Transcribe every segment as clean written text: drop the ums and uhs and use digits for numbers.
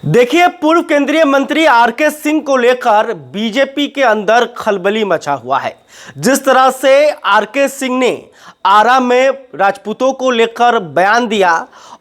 देखिए, पूर्व केंद्रीय मंत्री आरके सिंह को लेकर बीजेपी के अंदर खलबली मचा हुआ है। जिस तरह से आरके सिंह ने आरा में राजपूतों को लेकर बयान दिया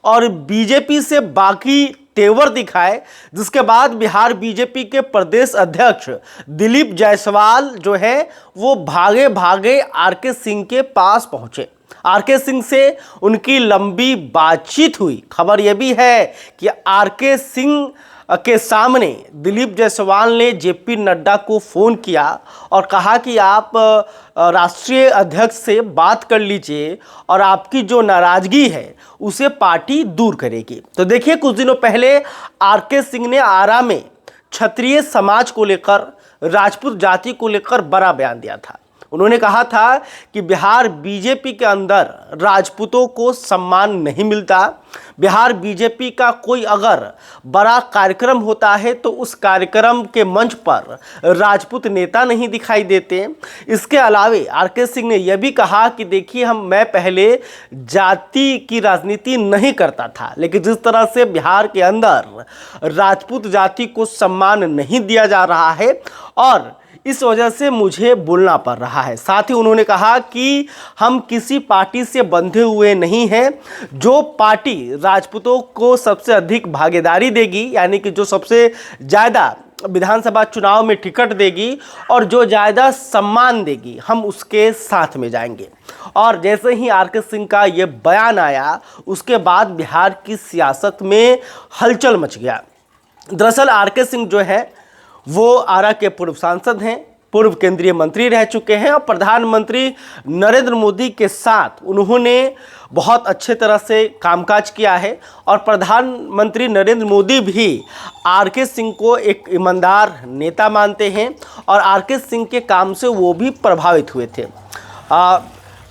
और बीजेपी से बाकी तेवर दिखाए, जिसके बाद बिहार बीजेपी के प्रदेश अध्यक्ष दिलीप जायसवाल जो है वो भागे भागे आरके सिंह के पास पहुंचे। आरके सिंह से उनकी लंबी बातचीत हुई। खबर यह भी है कि आरके सिंह के सामने दिलीप जायसवाल ने जेपी नड्डा को फ़ोन किया और कहा कि आप राष्ट्रीय अध्यक्ष से बात कर लीजिए और आपकी जो नाराज़गी है उसे पार्टी दूर करेगी। तो देखिए, कुछ दिनों पहले आरके सिंह ने आरा में क्षत्रिय समाज को लेकर, राजपूत जाति को लेकर बड़ा बयान दिया था। उन्होंने कहा था कि बिहार बीजेपी के अंदर राजपूतों को सम्मान नहीं मिलता। बिहार बीजेपी का कोई अगर बड़ा कार्यक्रम होता है तो उस कार्यक्रम के मंच पर राजपूत नेता नहीं दिखाई देते। इसके अलावे आरके सिंह ने यह भी कहा कि देखिए, मैं पहले जाति की राजनीति नहीं करता था, लेकिन जिस तरह से बिहार के अंदर राजपूत जाति को सम्मान नहीं दिया जा रहा है और इस वजह से मुझे बोलना पड़ रहा है। साथ ही उन्होंने कहा कि हम किसी पार्टी से बंधे हुए नहीं हैं। जो पार्टी राजपूतों को सबसे अधिक भागीदारी देगी, यानी कि जो सबसे ज़्यादा विधानसभा चुनाव में टिकट देगी और जो ज़्यादा सम्मान देगी, हम उसके साथ में जाएंगे। और जैसे ही आरके सिंह का ये बयान आया, उसके बाद बिहार की सियासत में हलचल मच गया। दरअसल आरके सिंह जो है वो आरा के पूर्व सांसद हैं, पूर्व केंद्रीय मंत्री रह चुके हैं और प्रधानमंत्री नरेंद्र मोदी के साथ उन्होंने बहुत अच्छे तरह से कामकाज किया है और प्रधानमंत्री नरेंद्र मोदी भी आरके सिंह को एक ईमानदार नेता मानते हैं और आरके सिंह के काम से वो भी प्रभावित हुए थे।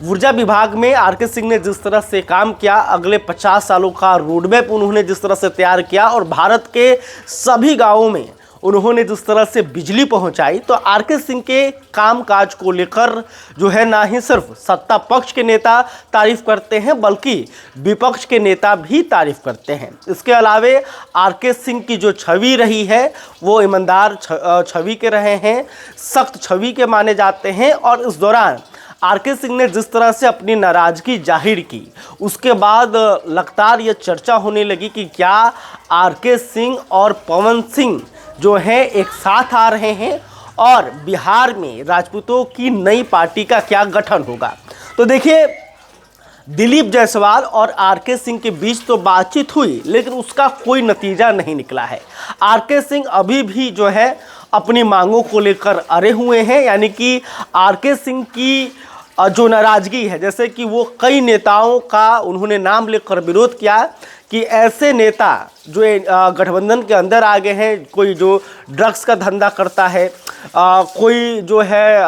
ऊर्जा विभाग में आरके सिंह ने जिस तरह से काम किया, अगले 50 सालों का रोडमैप उन्होंने जिस तरह से तैयार किया और भारत के सभी गाँवों में उन्होंने जिस तरह से बिजली पहुंचाई, तो आरके सिंह के कामकाज को लेकर जो है ना ही सिर्फ सत्ता पक्ष के नेता तारीफ करते हैं बल्कि विपक्ष के नेता भी तारीफ करते हैं। इसके अलावे आरके सिंह की जो छवि रही है वो ईमानदार छवि के रहे हैं, सख्त छवि के माने जाते हैं। और इस दौरान आरके सिंह ने जिस तरह से अपनी नाराज़गी जाहिर की, उसके बाद लगातार ये चर्चा होने लगी कि क्या आरके सिंह और पवन सिंह जो है एक साथ आ रहे हैं और बिहार में राजपूतों की नई पार्टी का क्या गठन होगा। तो देखिए, दिलीप जायसवाल और आरके सिंह के बीच तो बातचीत हुई, लेकिन उसका कोई नतीजा नहीं निकला है। आरके सिंह अभी भी जो है अपनी मांगों को लेकर अड़े हुए हैं, यानी कि आरके सिंह की जो नाराज़गी है, जैसे कि वो कई नेताओं का उन्होंने नाम लेकर विरोध किया कि ऐसे नेता जो गठबंधन के अंदर आ गए हैं, कोई जो ड्रग्स का धंधा करता है, कोई जो है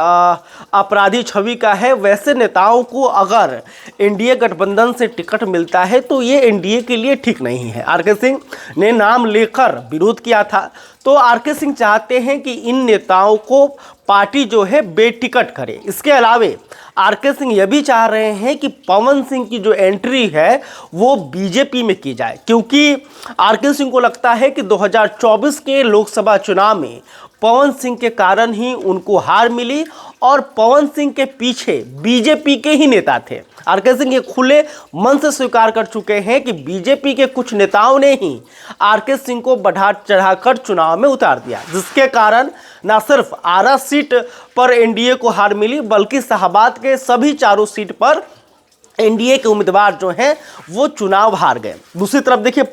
अपराधी छवि का है, वैसे नेताओं को अगर एनडीए गठबंधन से टिकट मिलता है तो ये एनडीए के लिए ठीक नहीं है। आरके सिंह ने नाम लेकर विरोध किया था। तो आरके सिंह चाहते हैं कि इन नेताओं को पार्टी जो है बेटिकट करे। इसके अलावे आरके सिंह यह भी चाह रहे हैं कि पवन सिंह की जो एंट्री है वो बीजेपी में की जाए, क्योंकि आरके सिंह को लगता है कि 2024 के लोकसभा चुनाव में पवन सिंह के कारण ही उनको हार मिली और पवन सिंह के पीछे बीजेपी के ही नेता थे। आरके सिंह ये खुले मन से स्वीकार कर चुके हैं कि बीजेपी के कुछ नेताओं ने ही आरके सिंह को बढ़ा चढ़ाकर चुनाव में उतार दिया, जिसके कारण न सिर्फ आरा सीट पर एनडीए को हार मिली बल्कि शाहबाद के सभी चारों सीट पर एनडीए के उम्मीदवार जो हैं वो चुनाव हार गए। दूसरी तरफ देखिए,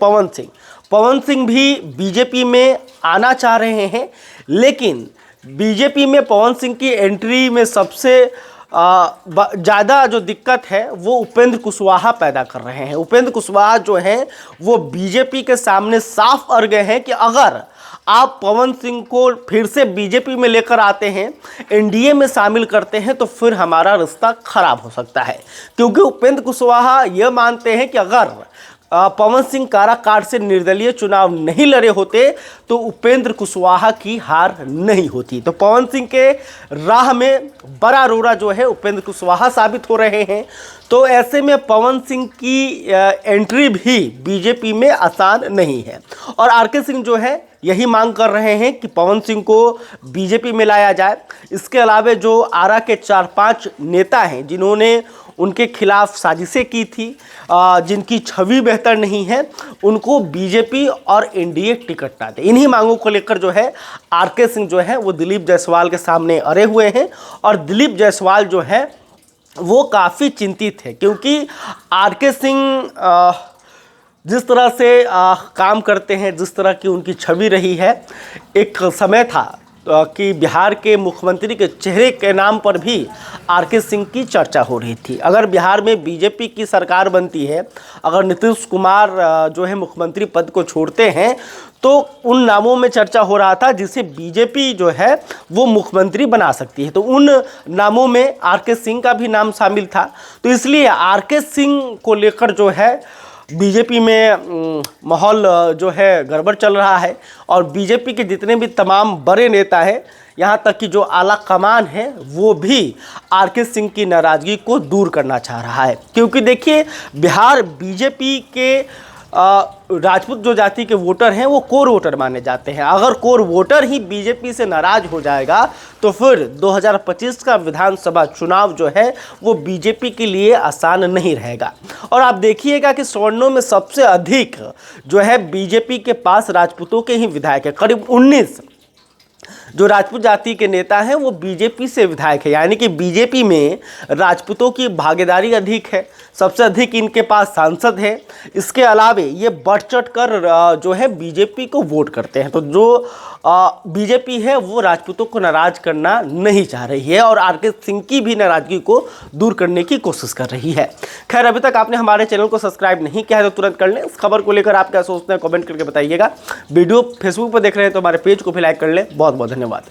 पवन सिंह भी बीजेपी में आना चाह रहे हैं, लेकिन बीजेपी में पवन सिंह की एंट्री में सबसे ज़्यादा जो दिक्कत है वो उपेंद्र कुशवाहा पैदा कर रहे हैं। उपेंद्र कुशवाहा जो हैं वो बीजेपी के सामने साफ अड़ गए हैं कि अगर आप पवन सिंह को फिर से बीजेपी में लेकर आते हैं, एनडीए में शामिल करते हैं, तो फिर हमारा रिश्ता खराब हो सकता है। क्योंकि उपेंद्र कुशवाहा यह मानते हैं कि अगर पवन सिंह काराकाट से निर्दलीय चुनाव नहीं लड़े होते तो उपेंद्र कुशवाहा की हार नहीं होती। तो पवन सिंह के राह में बड़ा रोड़ा जो है उपेंद्र कुशवाहा साबित हो रहे हैं। तो ऐसे में पवन सिंह की एंट्री भी बीजेपी में आसान नहीं है और आरके सिंह जो है यही मांग कर रहे हैं कि पवन सिंह को बीजेपी में लाया जाए। इसके अलावा जो आरा के 4-5 नेता हैं जिन्होंने उनके खिलाफ साजिशें की थी, जिनकी छवि बेहतर नहीं है, उनको बीजेपी और एनडीए टिकट ना दे। इन्हीं मांगों को लेकर जो है आरके सिंह जो है वो दिलीप जायसवाल के सामने अड़े हुए हैं और दिलीप जायसवाल जो है वो काफ़ी चिंतित है क्योंकि आरके सिंह जिस तरह से काम करते हैं, जिस तरह की उनकी छवि रही है, एक समय था कि बिहार के मुख्यमंत्री के चेहरे के नाम पर भी आरके सिंह की चर्चा हो रही थी। अगर बिहार में बीजेपी की सरकार बनती है, अगर नीतीश कुमार जो है मुख्यमंत्री पद को छोड़ते हैं तो उन नामों में चर्चा हो रहा था जिसे बीजेपी जो है वो मुख्यमंत्री बना सकती है। तो उन नामों में आरके सिंह का भी नाम शामिल था। तो इसलिए आरके सिंह को लेकर जो है बीजेपी में माहौल जो है गड़बड़ चल रहा है और बीजेपी के जितने भी तमाम बड़े नेता हैं, यहाँ तक कि जो आला कमान है वो भी आरके सिंह की नाराज़गी को दूर करना चाह रहा है। क्योंकि देखिए बिहार बीजेपी के राजपूत जो जाति के वोटर हैं वो कोर वोटर माने जाते हैं। अगर कोर वोटर ही बीजेपी से नाराज हो जाएगा तो फिर 2025 का विधानसभा चुनाव जो है वो बीजेपी के लिए आसान नहीं रहेगा। और आप देखिएगा कि सवर्णों में सबसे अधिक जो है बीजेपी के पास राजपूतों के ही विधायक है। करीब 19 जो राजपूत जाति के नेता हैं वो बीजेपी से विधायक है, यानी कि बीजेपी में राजपूतों की भागीदारी अधिक है, सबसे अधिक इनके पास सांसद है। इसके अलावे ये बढ़ चढ़ कर जो है बीजेपी को वोट करते हैं। तो जो बीजेपी है वो राजपूतों को नाराज करना नहीं चाह रही है और आरके सिंह की भी नाराजगी को दूर करने की कोशिश कर रही है। खैर, अभी तक आपने हमारे चैनल को सब्सक्राइब नहीं किया है तो तुरंत कर लें। इस खबर को लेकर आप क्या सोचते हैं कमेंट करके बताइएगा। वीडियो फेसबुक पर देख रहे हैं तो हमारे पेज को भी लाइक कर लें। बहुत बहुत धन्यवाद।